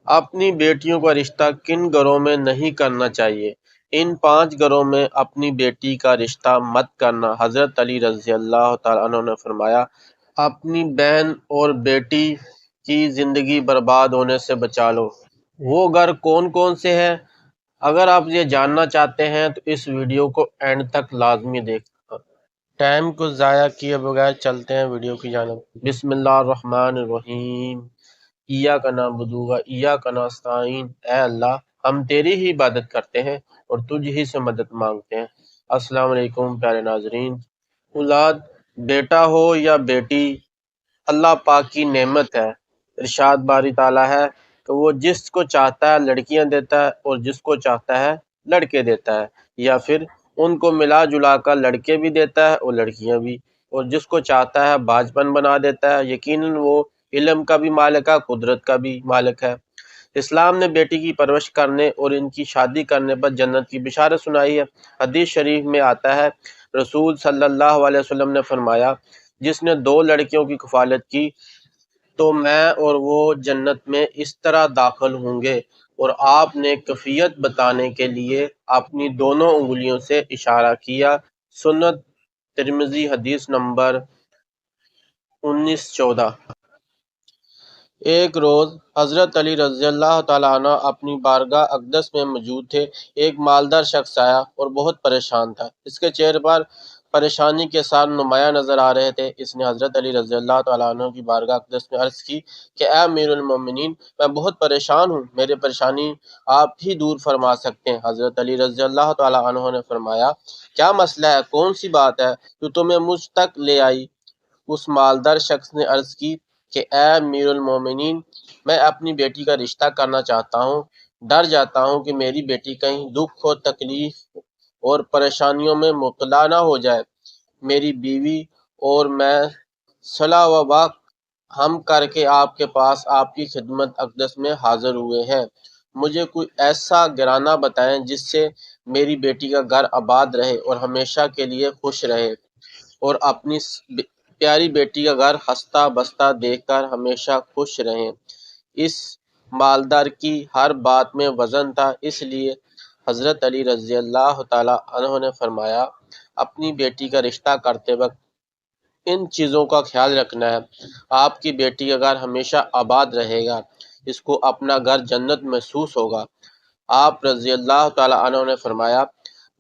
اپنی بیٹیوں کا رشتہ کن گھروں میں نہیں کرنا چاہیے؟ ان 5 گھروں میں اپنی بیٹی کا رشتہ مت کرنا۔ حضرت علی رضی اللہ تعالیٰ عنہ نے فرمایا، اپنی بہن اور بیٹی کی زندگی برباد ہونے سے بچا لو۔ وہ گھر کون کون سے ہیں؟ اگر آپ یہ جاننا چاہتے ہیں تو اس ویڈیو کو اینڈ تک لازمی دیکھیں۔ ٹائم کو ضائع کیے بغیر چلتے ہیں ویڈیو کی جانب۔ بسم اللہ الرحمن الرحیم۔ ایاک نعبد و ایاک نستعین۔ اے اللہ، ہم تیری ہی عبادت کرتے ہیں اور تجھ ہی سے مدد مانگتے ہیں۔ السلام علیکم پیارے ناظرین۔ اولاد، بیٹا ہو یا بیٹی، اللہ پاک کی نعمت ہے۔ ارشاد باری تعالیٰ ہے کہ وہ جس کو چاہتا ہے لڑکیاں دیتا ہے اور جس کو چاہتا ہے لڑکے دیتا ہے، یا پھر ان کو ملا جلا کر لڑکے بھی دیتا ہے اور لڑکیاں بھی، اور جس کو چاہتا ہے باجپن بنا دیتا ہے۔ یقیناً وہ علم کا بھی مالک ہے، قدرت کا بھی مالک ہے۔ اسلام نے بیٹی کی پرورش کرنے اور ان کی شادی کرنے پر جنت کی بشارت سنائی ہے۔ حدیث شریف میں آتا ہے، رسول صلی اللہ علیہ وسلم نے فرمایا، جس نے 2 لڑکیوں کی کفالت کی تو میں اور وہ جنت میں اس طرح داخل ہوں گے۔ اور آپ نے کیفیت بتانے کے لیے اپنی دونوں انگلیوں سے اشارہ کیا۔ سنت ترمذی حدیث نمبر 1914۔ ایک روز حضرت علی رضی اللہ تعالیٰ عنہ اپنی بارگاہ اقدس میں موجود تھے۔ ایک مالدار شخص آیا اور بہت پریشان تھا۔ اس کے چہرے پر پریشانی کے ساتھ نمایاں نظر آ رہے تھے۔ اس نے حضرت علی رضی اللہ تعالیٰ عنہ کی بارگاہ اقدس میں عرض کی کہ اے امیر المومنین، میں بہت پریشان ہوں، میری پریشانی آپ ہی دور فرما سکتے ہیں۔ حضرت علی رضی اللہ تعالیٰ عنہ نے فرمایا، کیا مسئلہ ہے؟ کون سی بات ہے جو تمہیں مجھ تک لے آئی؟ اس مالدار شخص نے عرض کی کہ اے امیر المومنین، میں اپنی بیٹی کا رشتہ کرنا چاہتا ہوں۔ ڈر جاتا ہوں کہ میری بیٹی کہیں دکھ اور تکلیف اور پریشانیوں میں مبتلا نہ ہو جائے۔ میری بیوی اور میں صلاح و بات ہم کر کے آپ کے پاس آپ کی خدمت اقدس میں حاضر ہوئے ہیں۔ مجھے کوئی ایسا گھرانہ بتائیں جس سے میری بیٹی کا گھر آباد رہے اور ہمیشہ کے لیے خوش رہے، اور اپنی پیاری بیٹی کا گھر ہنستا بستا دیکھ کر ہمیشہ خوش رہیں۔ اس مالدار کی ہر بات میں وزن تھا، اس لیے حضرت علی رضی اللہ تعالیٰ عنہ نے فرمایا، اپنی بیٹی کا رشتہ کرتے وقت ان چیزوں کا خیال رکھنا ہے۔ آپ کی بیٹی کا گھر ہمیشہ آباد رہے گا، اس کو اپنا گھر جنت محسوس ہوگا۔ آپ رضی اللہ تعالیٰ عنہ نے فرمایا،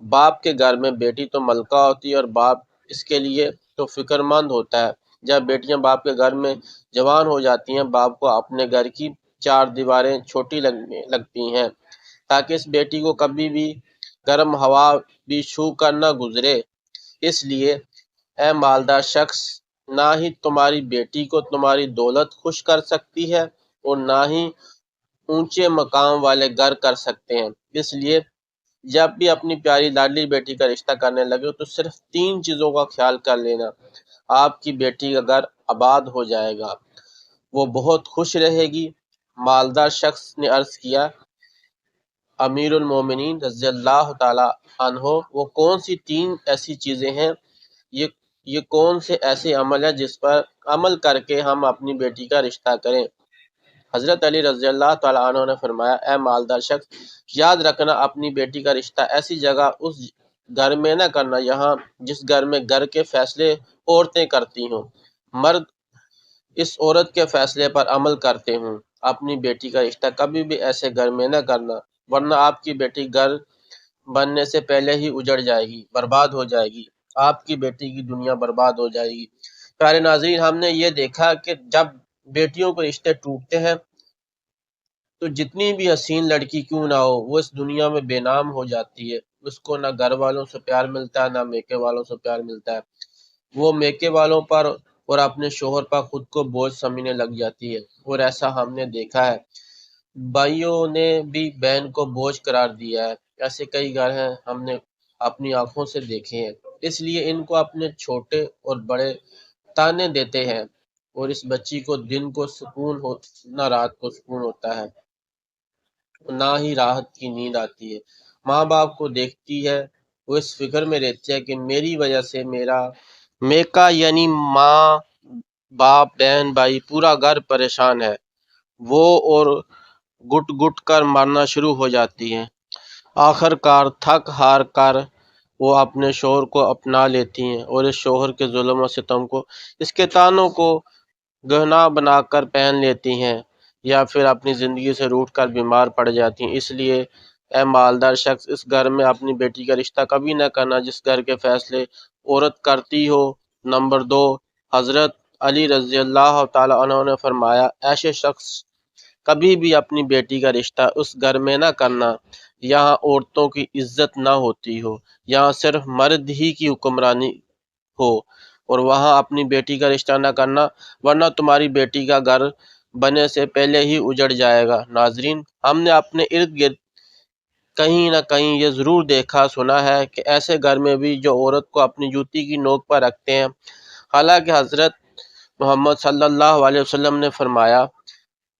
باپ کے گھر میں بیٹی تو ملکہ ہوتی ہے اور باپ اس کے لیے تو فکر مند ہوتا ہے۔ جب بیٹیاں باپ کے گھر میں جوان ہو جاتی ہیں، باپ کو اپنے گھر کی 4 دیواریں چھوٹی لگتی ہیں، تاکہ اس بیٹی کو کبھی بھی گرم ہوا بھی چھو کر نہ گزرے۔ اس لیے اے مالدار شخص، نہ ہی تمہاری بیٹی کو تمہاری دولت خوش کر سکتی ہے اور نہ ہی اونچے مقام والے گھر کر سکتے ہیں۔ اس لیے جب بھی اپنی پیاری لاڈلی بیٹی کا رشتہ کرنے لگے تو صرف 3 چیزوں کا خیال کر لینا، آپ کی بیٹی کا گھر آباد ہو جائے گا، وہ بہت خوش رہے گی۔ مالدار شخص نے عرض کیا، امیر المومنین رضی اللہ تعالیٰ عنہ، وہ کون سی 3 ایسی چیزیں ہیں؟ یہ کون سے ایسے عمل ہے جس پر عمل کر کے ہم اپنی بیٹی کا رشتہ کریں؟ حضرت علی رضی اللہ تعالیٰ عنہ نے فرمایا، اے مالدار شخص، یاد رکھنا، اپنی بیٹی کا رشتہ ایسی جگہ اس گھر میں نہ کرنا جس گھر میں گھر کے فیصلے عورتیں کرتی ہوں، مرد اس عورت کے فیصلے پر عمل کرتے ہوں۔ اپنی بیٹی کا رشتہ کبھی بھی ایسے گھر میں نہ کرنا، ورنہ آپ کی بیٹی گھر بننے سے پہلے ہی اجڑ جائے گی، برباد ہو جائے گی، آپ کی بیٹی کی دنیا برباد ہو جائے گی۔ پیارے ناظرین، ہم نے یہ دیکھا کہ جب بیٹیوں کے رشتے ٹوٹتے ہیں تو جتنی بھی حسین لڑکی کیوں نہ ہو، وہ اس دنیا میں بے نام ہو جاتی ہے۔ اس کو نہ گھر والوں سے پیار ملتا ہے، نہ میکے والوں سے پیار ملتا ہے۔ وہ میکے والوں پر اور اپنے شوہر پر خود کو بوجھ سمجھنے لگ جاتی ہے، اور ایسا ہم نے دیکھا ہے۔ بھائیوں نے بھی بہن کو بوجھ قرار دیا ہے۔ ایسے کئی گھر ہیں، ہم نے اپنی آنکھوں سے دیکھے ہیں۔ اس لیے ان کو اپنے چھوٹے اور بڑے تانے دیتے ہیں، اور اس بچی کو دن کو سکون ہو نہ رات کو سکون ہوتا ہے، نہ ہی راحت کی نیند آتی ہے۔ ماں باپ کو دیکھتی ہے، وہ اس فکر میں رہتی ہے کہ میری وجہ سے میرا میکا یعنی ماں باپ بہن بھائی پورا گھر پریشان ہے۔ وہ اور گٹ گٹ کر مرنا شروع ہو جاتی ہیں۔ آخر کار تھک ہار کر وہ اپنے شوہر کو اپنا لیتی ہیں اور اس شوہر کے ظلم و ستم کو، اس کے طعنوں کو گہنا بنا کر پہن لیتی ہیں، یا پھر اپنی زندگی سے روٹھ کر بیمار پڑ جاتی ہیں۔ اس لیے اے مالدار شخص، اس گھر میں اپنی بیٹی کا رشتہ کبھی نہ کرنا جس گھر کے فیصلے عورت کرتی ہو۔ نمبر 2، حضرت علی رضی اللہ تعالیٰ عنہ نے فرمایا، ایسے شخص کبھی بھی اپنی بیٹی کا رشتہ اس گھر میں نہ کرنا یہاں عورتوں کی عزت نہ ہوتی ہو، یہاں صرف مرد ہی کی حکمرانی ہو، اور وہاں اپنی بیٹی کا رشتہ نہ کرنا، ورنہ تمہاری بیٹی کا گھر بننے سے پہلے ہی اجڑ جائے گا۔ ناظرین، ہم نے اپنے ارد گرد کہیں نہ کہیں یہ ضرور دیکھا سنا ہے کہ ایسے گھر میں بھی جو عورت کو اپنی جوتی کی نوک پر رکھتے ہیں، حالانکہ حضرت محمد صلی اللہ علیہ وسلم نے فرمایا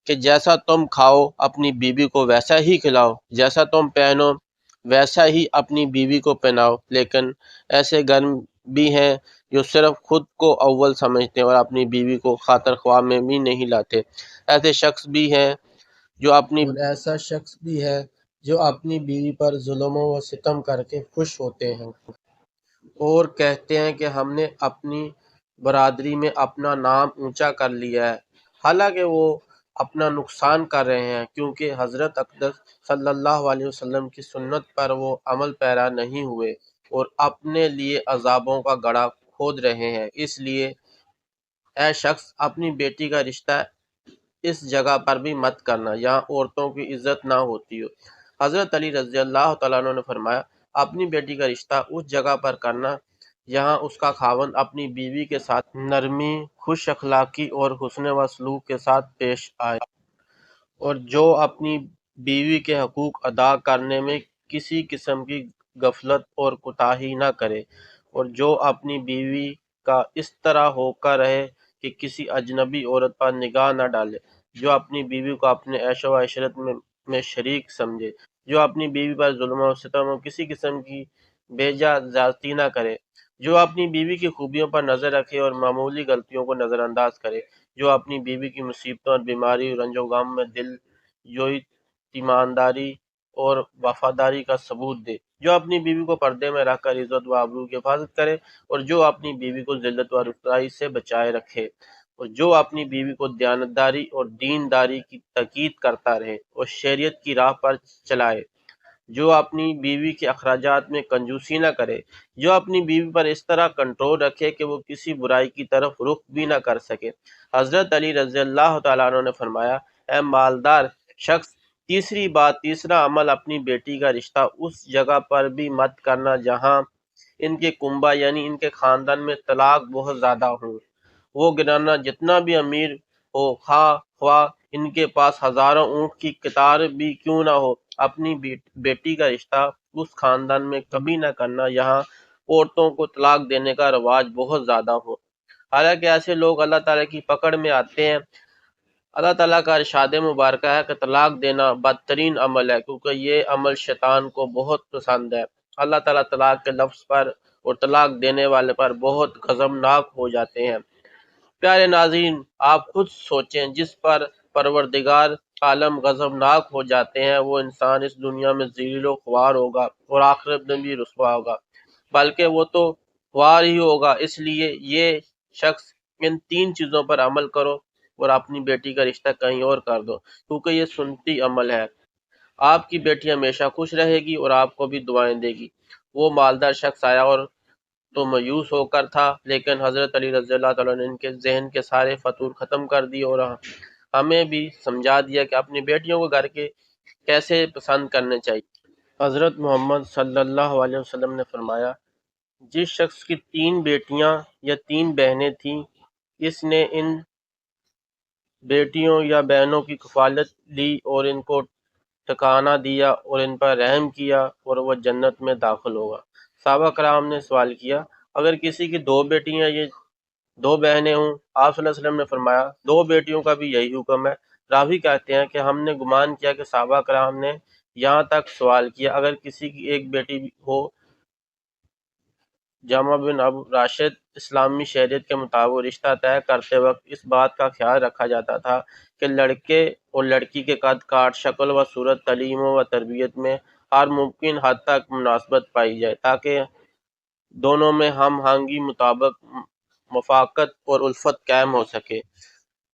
کہ جیسا تم کھاؤ اپنی بیوی کو ویسا ہی کھلاؤ، جیسا تم پہنو ویسا ہی اپنی بیوی کو پہناؤ۔ لیکن ایسے گھر بھی ہیں جو صرف خود کو اول سمجھتے ہیں اور اپنی بیوی کو خاطر خواہ میں بھی نہیں لاتے۔ ایسے شخص بھی ہیں جو اپنی بیوی پر ظلم و ستم کر کے خوش ہوتے ہیں اور کہتے ہیں کہ ہم نے اپنی برادری میں اپنا نام اونچا کر لیا ہے، حالانکہ وہ اپنا نقصان کر رہے ہیں، کیونکہ حضرت اقدس صلی اللہ علیہ وسلم کی سنت پر وہ عمل پیرا نہیں ہوئے اور اپنے لیے عذابوں کا گڑھا کھود رہے ہیں۔ اس لیے اے شخص، اپنی بیٹی کا رشتہ اس جگہ پر بھی مت کرنا جہاں عورتوں کی عزت نہ ہوتی ہو۔ حضرت علی رضی اللہ تعالیٰ عنہ نے فرمایا، اپنی بیٹی کا رشتہ اس جگہ پر کرنا جہاں اس کا خاوند اپنی بیوی کے ساتھ نرمی، خوش اخلاقی اور حسن و سلوک کے ساتھ پیش آئے، اور جو اپنی بیوی کے حقوق ادا کرنے میں کسی قسم کی غفلت اور کوتاہی نہ کرے، اور جو اپنی بیوی کا اس طرح ہو کر رہے کہ کسی اجنبی عورت پر نگاہ نہ ڈالے، جو اپنی بیوی کو اپنے عیش و عشرت میں شریک سمجھے، جو اپنی بیوی پر ظلم و ستم اور کسی قسم کی بیجا زیادتی نہ کرے، جو اپنی بیوی کی خوبیوں پر نظر رکھے اور معمولی غلطیوں کو نظر انداز کرے، جو اپنی بیوی کی مصیبتوں اور بیماری اور رنج و غم میں دل جوئی ایمانداری اور وفاداری کا ثبوت دے، جو اپنی بیوی کو پردے میں رکھ کر عزت و آبرو کی حفاظت کرے، اور جو اپنی بیوی کو ذلت و رسوائی سے بچائے رکھے، اور جو اپنی بیوی کو دیانتداری اور دینداری کی تاکید کرتا رہے اور شریعت کی راہ پر چلائے، جو اپنی بیوی کے اخراجات میں کنجوسی نہ کرے، جو اپنی بیوی پر اس طرح کنٹرول رکھے کہ وہ کسی برائی کی طرف رخ بھی نہ کر سکے۔ حضرت علی رضی اللہ تعالیٰ عنہ نے فرمایا، اے مالدار شخص، تیسرا عمل اپنی بیٹی کا رشتہ اس جگہ پر بھی مت کرنا جہاں ان کے کنبہ یعنی ان کے خاندان میں طلاق بہت زیادہ ہوں۔ وہ گھرانہ جتنا بھی امیر ہو، خواہ ان کے پاس ہزاروں اونٹ کی قطار بھی کیوں نہ ہو، اپنی بیٹی کا رشتہ اس خاندان میں کبھی نہ کرنا یہاں عورتوں کو طلاق دینے کا رواج بہت زیادہ ہو۔ حالانکہ ایسے لوگ اللہ تعالیٰ کی پکڑ میں آتے ہیں۔ اللہ تعالیٰ کا ارشاد مبارکہ ہے کہ طلاق دینا بدترین عمل ہے، کیونکہ یہ عمل شیطان کو بہت پسند ہے۔ اللہ تعالیٰ طلاق کے لفظ پر اور طلاق دینے والے پر بہت غضبناک ہو جاتے ہیں۔ پیارے ناظرین، آپ خود سوچیں، جس پر پروردگار عالم غضبناک ہو جاتے ہیں وہ انسان اس دنیا میں ذلیل و خوار ہوگا اور آخرت میں بھی رسوا ہوگا، بلکہ وہ تو خوار ہی ہوگا۔ اس لیے یہ شخص ان 3 چیزوں پر عمل کرو اور اپنی بیٹی کا رشتہ کہیں اور کر دو، کیونکہ یہ سنتی عمل ہے۔ آپ کی بیٹی ہمیشہ خوش رہے گی اور آپ کو بھی دعائیں دے گی۔ وہ مالدار شخص آیا اور تو مایوس ہو کر تھا، لیکن حضرت علی رضی اللہ تعالیٰ نے ان کے ذہن کے سارے فطور ختم کر دیے اور ہمیں بھی سمجھا دیا کہ اپنی بیٹیوں کو گھر کے کیسے پسند کرنے چاہیے۔ حضرت محمد صلی اللہ علیہ وسلم نے فرمایا، جس شخص کی 3 بیٹیاں یا 3 بہنیں تھیں، اس نے ان بیٹیوں یا بہنوں کی کفالت لی اور ان کو ٹھکانہ دیا اور ان پر رحم کیا اور وہ جنت میں داخل ہوگا۔ صحابہ کرام نے سوال کیا، اگر کسی کی 2 بیٹیاں یا 2 بہنیں ہوں؟ آپ صلی اللہ علیہ وسلم نے فرمایا، 2 بیٹیوں کا بھی یہی حکم ہے۔ راوی کہتے ہیں کہ ہم نے گمان کیا کہ صحابہ کرام نے یہاں تک سوال کیا، اگر کسی کی 1 بیٹی ہو جامع بن ابو راشد اسلامی شریعت کے مطابق رشتہ طے کرتے وقت اس بات کا خیال رکھا جاتا تھا کہ لڑکے اور لڑکی کے قد کاٹ، شکل و صورت، تعلیم و تربیت میں ہر ممکن حد تک مناسبت پائی جائے تاکہ دونوں میں ہم آہنگی، موافقت اور الفت قائم ہو سکے،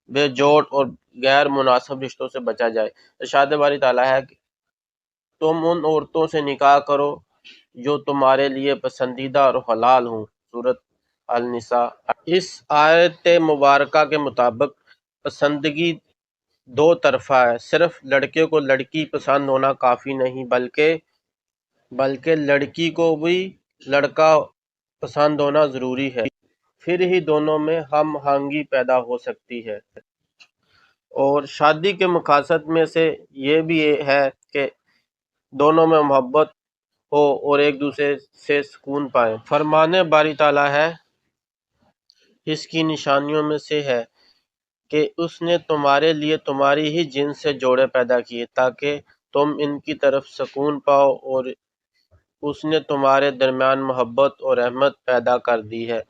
بے جوڑ اور غیر مناسب رشتوں سے بچا جائے۔ ارشاد باری تعالیٰ ہے کہ تم ان عورتوں سے نکاح کرو جو تمہارے لیے پسندیدہ اور حلال ہوں، سورۃ النساء۔ اس آیت مبارکہ کے مطابق پسندگی دو طرفہ ہے، صرف لڑکے کو لڑکی پسند ہونا کافی نہیں بلکہ لڑکی کو بھی لڑکا پسند ہونا ضروری ہے، پھر ہی دونوں میں ہم آہنگی پیدا ہو سکتی ہے۔ اور شادی کے مقاصد میں سے یہ بھی ہے کہ دونوں میں محبت ہو اور ایک دوسرے سے سکون پائیں۔ فرمانے باری تعالیٰ ہے، اس کی نشانیوں میں سے ہے کہ اس نے تمہارے لیے تمہاری ہی جنس سے جوڑے پیدا کیے تاکہ تم ان کی طرف سکون پاؤ، اور اس نے تمہارے درمیان محبت اور رحمت پیدا کر دی ہے۔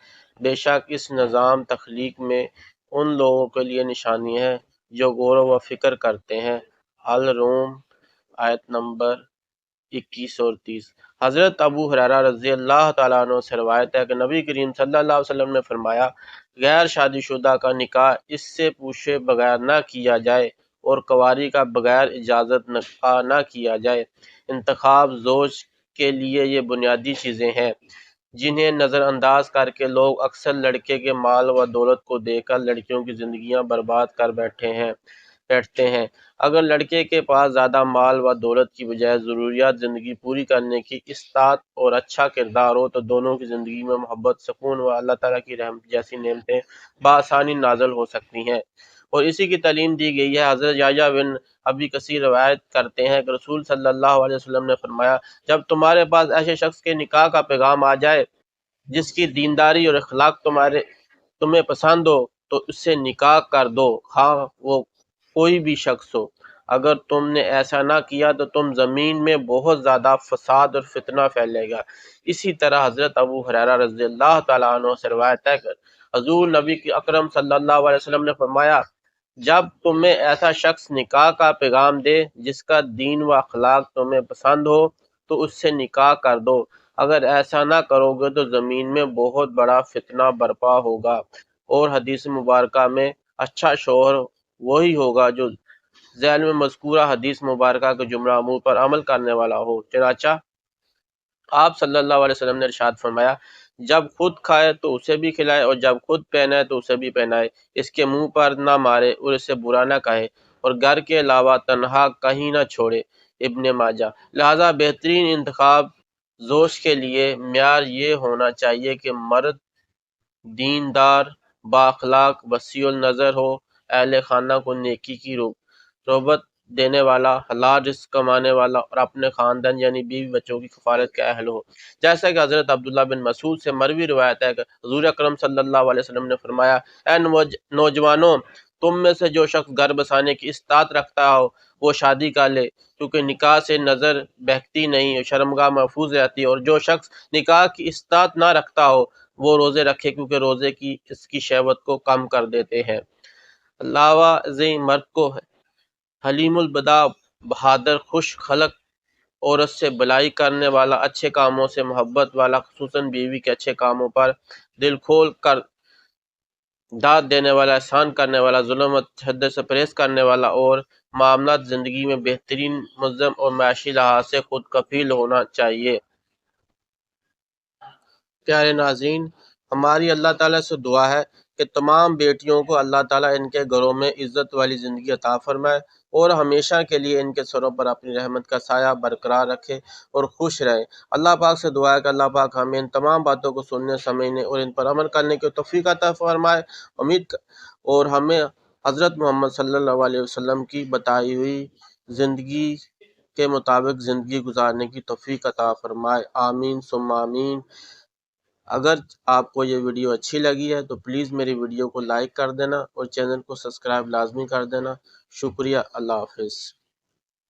بے شک اس نظام تخلیق میں ان لوگوں کے لیے نشانی ہے جو غور و فکر کرتے ہیں۔ الروم آیت نمبر 21 اور 30۔ حضرت ابو ہریرہ رضی اللہ تعالیٰ عنہ سے روایت ہے کہ نبی کریم صلی اللہ علیہ وسلم نے فرمایا، غیر شادی شدہ کا نکاح اس سے پوچھے بغیر نہ کیا جائے اور کنواری کا بغیر اجازت نکاح نہ کیا جائے۔ انتخاب زوج کے لیے یہ بنیادی چیزیں ہیں جنہیں نظر انداز کر کے لوگ اکثر لڑکے کے مال و دولت کو دیکھ کر لڑکیوں کی زندگیاں برباد کر بیٹھتے ہیں۔ اگر لڑکے کے پاس زیادہ مال و دولت کی بجائے ضروریات زندگی پوری کرنے کی استطاعت اور اچھا کردار ہو تو دونوں کی زندگی میں محبت، سکون و اللہ تعالیٰ کی رحمت جیسی نعمتیں بآسانی نازل ہو سکتی ہیں، اور اسی کی تعلیم دی گئی ہے۔ حضرت یحییٰ بن ابی کثیر روایت کرتے ہیں کہ رسول صلی اللہ علیہ وسلم نے فرمایا، جب تمہارے پاس ایسے شخص کے نکاح کا پیغام آ جائے جس کی دینداری اور اخلاق تمہیں پسند ہو تو اس سے نکاح کر دو، خواہ وہ کوئی بھی شخص ہو۔ اگر تم نے ایسا نہ کیا تو تم زمین میں بہت زیادہ فساد اور فتنہ پھیلے گا۔ اسی طرح حضرت ابو ہریرہ رضی اللہ تعالیٰ عنہ سے روایت ہے کہ حضور نبی اکرم صلی اللہ علیہ وسلم نے فرمایا، جب تمہیں ایسا شخص نکاح کا پیغام دے جس کا دین و اخلاق تمہیں پسند ہو تو اس سے نکاح کر دو، اگر ایسا نہ کرو گے تو زمین میں بہت بڑا فتنہ برپا ہوگا۔ اور حدیث مبارکہ میں اچھا شوہر وہی ہوگا جو ذیل میں مذکورہ حدیث مبارکہ کے جملہ امور پر عمل کرنے والا ہو۔ چنانچہ آپ صلی اللہ علیہ وسلم نے ارشاد فرمایا، جب خود کھائے تو اسے بھی کھلائے اور جب خود پہنائے تو اسے بھی پہنائے، اس کے منہ پر نہ مارے اور اسے برا نہ کہے، اور گھر کے علاوہ تنہا کہیں نہ چھوڑے۔ ابن ماجہ۔ لہذا بہترین انتخاب زوج کے لیے معیار یہ ہونا چاہیے کہ مرد دیندار، بااخلاق، وسیع النظر ہو، اہل خانہ کو نیکی کی رغبت دینے والا، حلال رزق کمانے والا اور اپنے خاندان یعنی بیوی بچوں کی کفالت کا اہل ہو۔ جیسا کہ حضرت عبداللہ بن مسعود سے مروی روایت ہے کہ حضور اکرم صلی اللہ علیہ وسلم نے فرمایا، اے نوجوانوں، تم میں سے جو شخص گھر بسانے کی استطاعت رکھتا ہو وہ شادی کر لے، کیونکہ نکاح سے نظر بہکتی نہیں اور شرمگاہ محفوظ رہتی ہے، اور جو شخص نکاح کی استطاعت نہ رکھتا ہو وہ روزے رکھے، کیونکہ روزے اس کی شہوت کو کم کر دیتے ہیں۔ علاوہ ازیں مرد کو حلیم البدا، بہادر، خوش خلق، عورت سے بلائی کرنے والا، اچھے کاموں سے محبت والا، خصوصاً بیوی کے اچھے کاموں پر دل کھول کر داد دینے والا، احسان کرنے والا، ظلم و تشدد سے پرہیز کرنے والا، اور معاملات زندگی میں بہترین منظم اور معاشی لحاظ سے خود کفیل ہونا چاہیے۔ پیارے ناظرین، ہماری اللہ تعالیٰ سے دعا ہے کہ تمام بیٹیوں کو اللہ تعالیٰ ان کے گھروں میں عزت والی زندگی عطا فرمائے اور ہمیشہ کے لیے ان کے سروں پر اپنی رحمت کا سایہ برقرار رکھے اور خوش رہے۔ اللہ پاک سے دعا ہے کہ اللہ پاک ہمیں ان تمام باتوں کو سننے، سمجھنے اور ان پر عمل کرنے کی توفیق عطا فرمائے، اور ہمیں حضرت محمد صلی اللہ علیہ وسلم کی بتائی ہوئی زندگی کے مطابق زندگی گزارنے کی توفیق عطا فرمائے۔ آمین ثم آمین۔ اگر آپ کو یہ ویڈیو اچھی لگی ہے تو پلیز میری ویڈیو کو لائک کر دینا اور چینل کو سبسکرائب لازمی کر دینا۔ شکریہ۔ اللہ حافظ۔